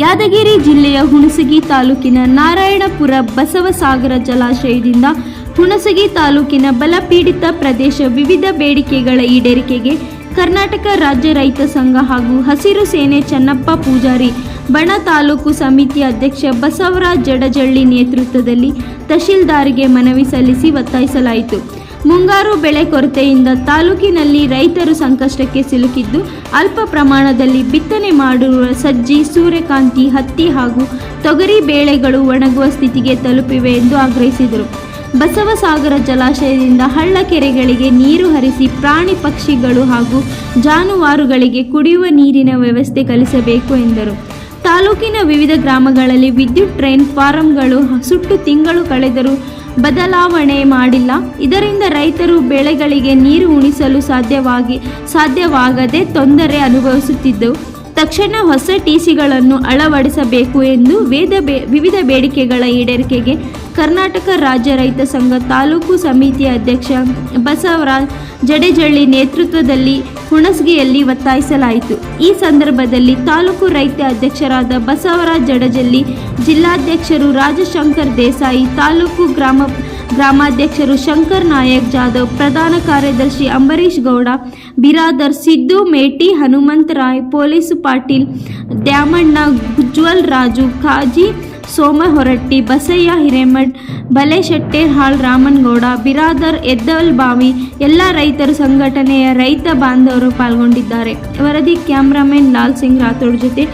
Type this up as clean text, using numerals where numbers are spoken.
ಯಾದಗಿರಿ ಜಿಲ್ಲೆಯ ಹುಣಸಗಿ ತಾಲೂಕಿನ ನಾರಾಯಣಪುರ ಬಸವಸಾಗರ ಜಲಾಶಯದಿಂದ ಹುಣಸಗಿ ತಾಲೂಕಿನ ಬಲಪೀಡಿತ ಪ್ರದೇಶ ವಿವಿಧ ಬೇಡಿಕೆಗಳ ಈಡೇರಿಕೆಗೆ ಕರ್ನಾಟಕ ರಾಜ್ಯ ರೈತ ಸಂಘ ಹಾಗೂ ಹಸಿರು ಸೇನೆ ಚನ್ನಪ್ಪ ಪೂಜಾರಿ ಬಣ ತಾಲೂಕು ಸಮಿತಿ ಅಧ್ಯಕ್ಷ ಬಸವರಾಜ್ ಜಡಜಳ್ಳಿ ನೇತೃತ್ವದಲ್ಲಿ ತಹಶೀಲ್ದಾರ್ಗೆ ಮನವಿ ಸಲ್ಲಿಸಿ ಒತ್ತಾಯಿಸಲಾಯಿತು. ಮುಂಗಾರು ಬೆಳೆ ಕೊರತೆಯಿಂದ ತಾಲೂಕಿನಲ್ಲಿ ರೈತರು ಸಂಕಷ್ಟಕ್ಕೆ ಸಿಲುಕಿದ್ದು ಅಲ್ಪ ಪ್ರಮಾಣದಲ್ಲಿ ಬಿತ್ತನೆ ಮಾಡಿರುವ ಸಜ್ಜಿ, ಸೂರ್ಯಕಾಂತಿ, ಹತ್ತಿ ಹಾಗೂ ತೊಗರಿ ಬೇಳೆಗಳು ಒಣಗುವ ಸ್ಥಿತಿಗೆ ತಲುಪಿವೆ ಎಂದು ಆಗ್ರಹಿಸಿದರು. ಬಸವಸಾಗರ ಜಲಾಶಯದಿಂದ ಹಳ್ಳ ಕೆರೆಗಳಿಗೆ ನೀರು ಹರಿಸಿ ಪ್ರಾಣಿ ಪಕ್ಷಿಗಳು ಹಾಗೂ ಜಾನುವಾರುಗಳಿಗೆ ಕುಡಿಯುವ ನೀರಿನ ವ್ಯವಸ್ಥೆ ಕಲ್ಪಿಸಬೇಕು ಎಂದರು. ತಾಲೂಕಿನ ವಿವಿಧ ಗ್ರಾಮಗಳಲ್ಲಿ ವಿದ್ಯುತ್ ಟ್ರೈನ್ ಫಾರಂಗಳು ಸುಟ್ಟು ತಿಂಗಳು ಕಳೆದರೂ ಬದಲಾವಣೆ ಮಾಡಿಲ್ಲ. ಇದರಿಂದ ರೈತರು ಬೆಳೆಗಳಿಗೆ ನೀರು ಉಣಿಸಲು ಸಾಧ್ಯವಾಗದೆ ತೊಂದರೆ ಅನುಭವಿಸುತ್ತಿದ್ದು, ತಕ್ಷಣ ಹೊಸ ಟಿಸಿಗಳನ್ನು ಅಳವಡಿಸಬೇಕು ಎಂದು ವಿವಿಧ ಬೇಡಿಕೆಗಳ ಈಡೇರಿಕೆಗೆ ಕರ್ನಾಟಕ ರಾಜ್ಯ ರೈತ ಸಂಘ ತಾಲೂಕು ಸಮಿತಿ ಅಧ್ಯಕ್ಷ ಬಸವರಾಜ್ ಜಡೇಜಳ್ಳಿ ನೇತೃತ್ವದಲ್ಲಿ ಹುಣಸಗಿಯಲ್ಲಿ ಒತ್ತಾಯಿಸಲಾಯಿತು. ಈ ಸಂದರ್ಭದಲ್ಲಿ ತಾಲೂಕು ರೈತ ಅಧ್ಯಕ್ಷರಾದ ಬಸವರಾಜ್ ಜಡೇಜಳ್ಳಿ, ಜಿಲ್ಲಾಧ್ಯಕ್ಷರು ರಾಜಶಂಕರ್ ದೇಸಾಯಿ, ತಾಲೂಕು ಗ್ರಾಮಾಧ್ಯಕ್ಷರು ಶಂಕರ್ ನಾಯಕ್ ಜಾಧವ್, ಪ್ರಧಾನ ಕಾರ್ಯದರ್ಶಿ ಅಂಬರೀಶ್ ಗೌಡ ಬಿರಾದರ್, ಸಿದ್ದು ಮೇಟಿ, ಹನುಮಂತರಾಯ್, ಪೊಲೀಸ್ ಪಾಟೀಲ್, ದ್ಯಾಮಣ್ಣ, ಉಜ್ವಲ್ ರಾಜು, ಕಾಜಿ ಸೋಮಹೊರಟ್ಟಿ, ಬಸಯ್ಯ ಹಿರೇಮಠ್, ಬಲೇಶೆಟ್ಟೇಹಾಳ್, ರಾಮನಗೌಡ ಬಿರಾದರ್, ಎದ್ದಲ್ಬಾವಿ ಎಲ್ಲ ರೈತರು ಸಂಘಟನೆಯ ರೈತ ಬಾಂಧವರು ಪಾಲ್ಗೊಂಡಿದ್ದಾರೆ. ವರದಿ ಕ್ಯಾಮರಾಮನ್ ಲಾಲ್ ಸಿಂಗ್ ರಾಥೋಡ್ ಜೊತೆ